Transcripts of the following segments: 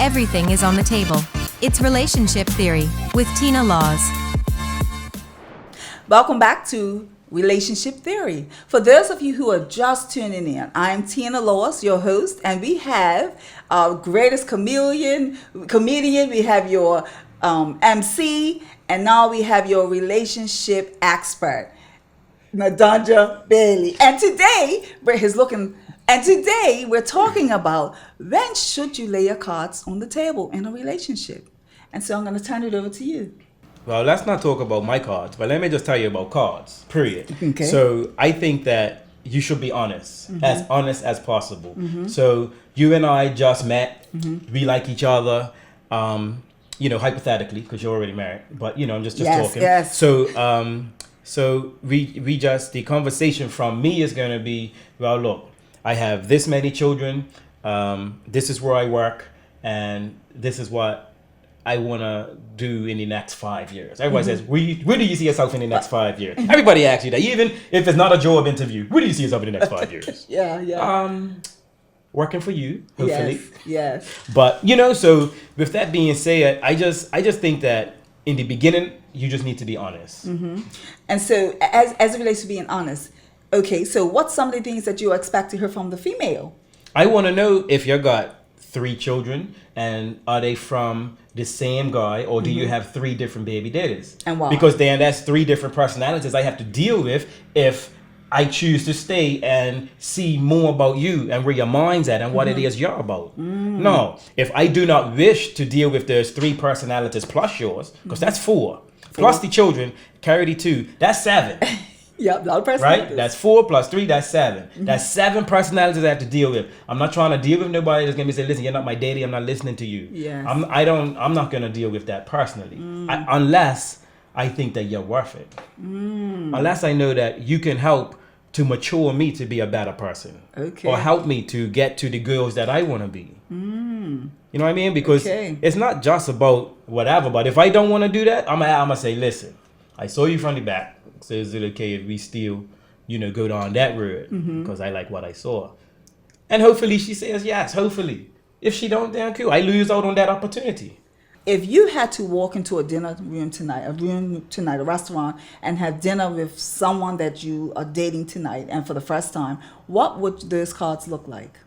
Everything is on the table. It's Relationship Theory with Tina Laws. Welcome back to Relationship Theory. For those of you who are just tuning in, I'm Tina Laws, your host, and we have our greatest comedian, we have your MC, and now we have your relationship expert, Nadanja Bailey. And today we're talking about when should you lay your cards on the table in a relationship. And so I'm going to turn it over to you. Well, let's not talk about my cards, but let me just tell you about cards, period. Okay. So I think that you should be honest as possible. So you and I just met, we like each other, hypothetically, because you're already married, but, I'm just talking. Yes. So we just, the conversation from me is going to be, well, look, I have this many children, this is where I work, and this is what I want to do in the next 5 years. Everybody says, where do you see yourself in the next 5 years? Everybody asks you that, even if it's not a job interview. Where do you see yourself in the next 5 years? Yeah. Working for you, hopefully. Yes. But, so with that being said, I just think that in the beginning, you just need to be honest. And so as it relates to being honest, okay, so what's some of the things that you expect to hear from the female? I want to know if you got 3 children, and are they from the same guy, or do you have 3 different baby daddies? And why? Because then that's 3 different personalities I have to deal with if I choose to stay and see more about you and where your mind's at and what it is you're about. No, if I do not wish to deal with those 3 personalities plus yours, because that's 4, plus the children, carry the 2, that's 7. Yep, a lot of personalities. Right? That's 4 plus 3, that's 7. That's 7 personalities I have to deal with. I'm not trying to deal with nobody that's going to say, listen, you're not my daddy, I'm not listening to you. Yes. I'm not going to deal with that personally. Unless I think that you're worth it. Unless I know that you can help to mature me to be a better person. Okay. Or help me to get to the girls that I want to be. You know what I mean? Because it's not just about whatever, but if I don't want to do that, I'm going to say, listen, I saw you from the back. So is it okay if we still, go down that road? Because I like what I saw. And hopefully she says yes, hopefully. If she don't, then cool. I lose out on that opportunity. If you had to walk into a room tonight, a restaurant, and have dinner with someone that you are dating tonight and for the first time, what would those cards look like?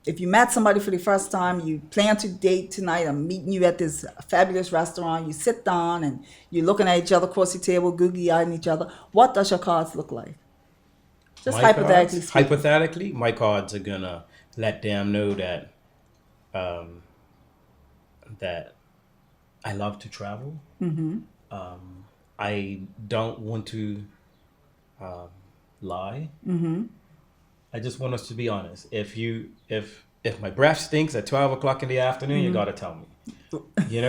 If you met somebody for the first time, you plan to date tonight, I'm meeting you at this fabulous restaurant, you sit down and you're looking at each other across the table, googly-eyeing each other, what does your cards look like? Just my hypothetically cards, speaking. Hypothetically, my cards are going to let them know that that I love to travel. I don't want to lie. I just want us to be honest. If my breath stinks at 12 o'clock in the afternoon, you gotta tell me.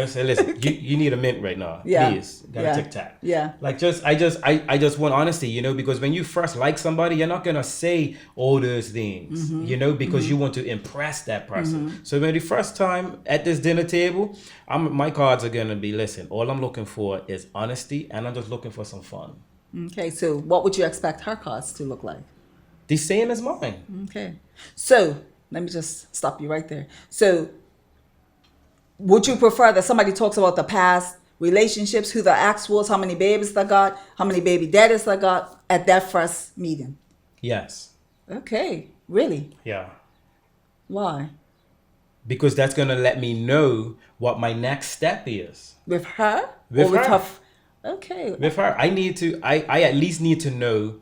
Say, listen, you need a mint right now. Please. Gotta tic-tac. Yeah. Like I just want honesty, because when you first like somebody, you're not gonna say all those things, because you want to impress that person. So when the first time at this dinner table, my cards are gonna be, listen, all I'm looking for is honesty, and I'm just looking for some fun. Okay, so what would you expect her cards to look like? The same as mine. Okay. So let me just stop you right there. So would you prefer that somebody talks about the past relationships, who the ex was, how many babies they got, how many baby daddies they got at that first meeting? Yes. Okay. Really? Yeah. Why? Because that's going to let me know what my next step is. With her? With her. Okay. With her. I at least need to know,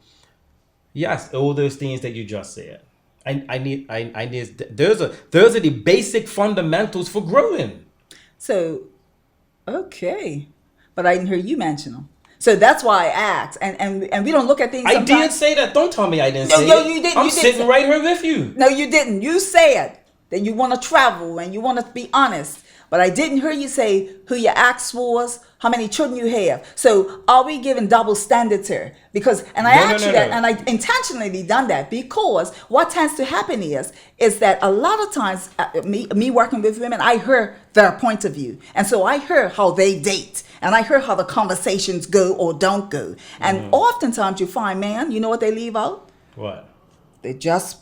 yes, all those things that you just said. I need those are the basic fundamentals for growing. So, okay. But I didn't hear you mention them. So that's why I asked. And we don't look at things sometimes. I did say that. Don't tell me I didn't say it. You didn't. I'm sitting right here with you. No, you didn't. You said that you want to travel and you want to be honest. But I didn't hear you say who your ex was, how many children you have. So are we giving double standards here? Because, and I asked you that, and I intentionally done that because what tends to happen is that a lot of times, me working with women, I hear their point of view. And so I hear how they date. And I hear how the conversations go or don't go. And oftentimes you find, man, you know what they leave out? What? They just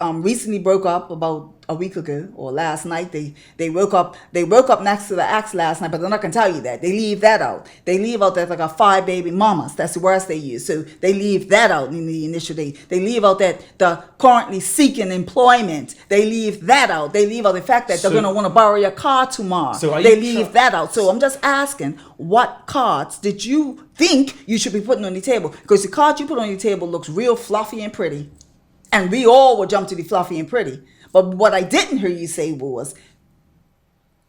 recently broke up about a week ago or last night. They woke up next to the axe last night, but they're not gonna tell you that. They leave that out. They leave out that they got 5 baby mamas. That's the words they use. So they leave that out in the initial day. They leave out that the currently seeking employment. They leave that out. They leave out the fact that they're gonna want to borrow your car tomorrow. So they leave that out. So I'm just asking, what cards did you think you should be putting on the table? Because the card you put on your table looks real fluffy and pretty. And we all would jump to the fluffy and pretty. But what I didn't hear you say was,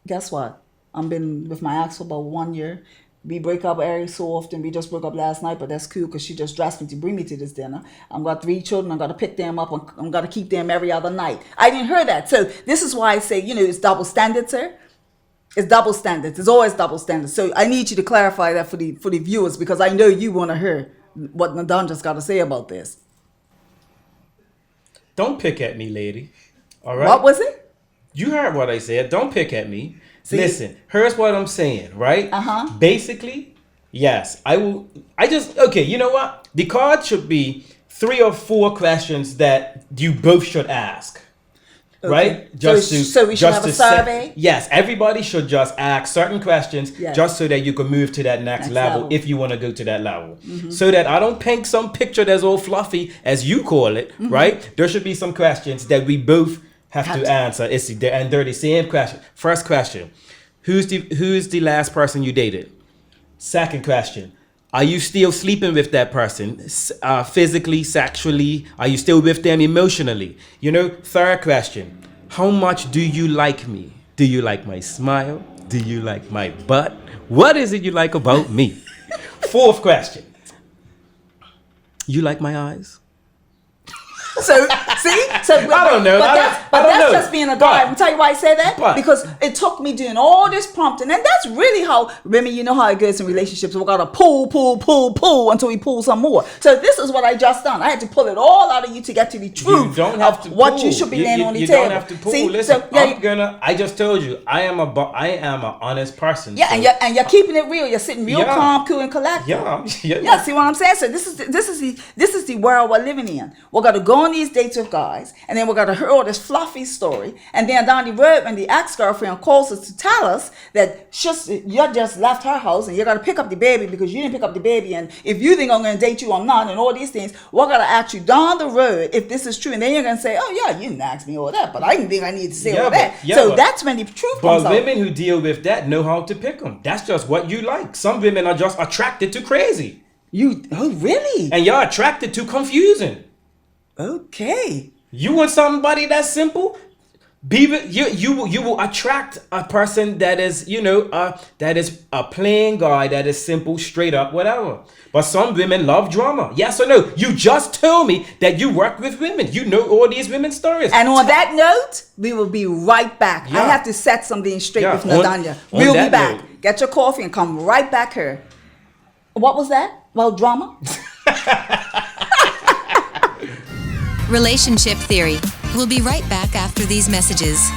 guess what? I've been with my ex for about 1 year. We break up every so often. We just broke up last night, but that's cool because she just dressed me to bring me to this dinner. I've got 3 children. I've got to pick them up. I'm going to keep them every other night. I didn't hear that. So this is why I say, it's double standards, sir. It's double standards. It's always double standards. So I need you to clarify that for the viewers, because I know you want to hear what Nadonja's got to say about this. Don't pick at me, lady. All right? What was it? You heard what I said. Don't pick at me. See? Listen, here's what I'm saying, right? Uh-huh. Basically, yes, okay, you know what? The card should be 3 or 4 questions that you both should ask. Okay. Right? So we should have a survey? Yes, everybody should just ask certain questions just so that you can move to that next level if you want to go to that level. Mm-hmm. So that I don't paint some picture that's all fluffy, as you call it, right? There should be some questions that we both have to answer. And they're the same question. First question, who's the last person you dated? Second question, are you still sleeping with that person? Physically, sexually? Are you still with them emotionally? Third question, how much do you like me? Do you like my smile? Do you like my butt? What is it you like about me? Fourth question, you like my eyes? So I don't know. But that's just being a guy. I'm tell you why I say that, because it took me doing all this prompting, and that's really how women. You know how it goes in relationships. We gotta pull until we pull some more. So this is what I just done. I had to pull it all out of you to get to the truth of what you should be laying on the table. You don't have to pull. See? Listen, I just told you, I am an honest person. Yeah, so. and you're keeping it real. You're sitting real calm, cool, and collected. Yeah. See what I'm saying? So this is the world we're living in. We're gonna go on these dates with guys, and then we're gonna hear all this fluffy story, and then down the road when the ex-girlfriend calls us to tell us that you just left her house and you're gonna pick up the baby because you didn't pick up the baby, and if you think I'm gonna date you, I'm not, and all these things, we're gonna ask you down the road if this is true, and then you're gonna say, oh yeah, you didn't ask me all that, but I didn't think I need to say all that. So that's when the truth comes out. But women who deal with that know how to pick them. That's just what you like. Some women are just attracted to crazy. Really? And you're attracted to confusing. Okay. You want somebody that's simple? You will attract a person that is, that is a plain guy, that is simple, straight up, whatever. But some women love drama. Yes or no? You just told me that you work with women. You know all these women's stories. And on that note, we will be right back. I have to set something straight with Nadanja. We'll be back. Note. Get your coffee and come right back here. What was that? About drama? Relationship Theory. We'll be right back after these messages.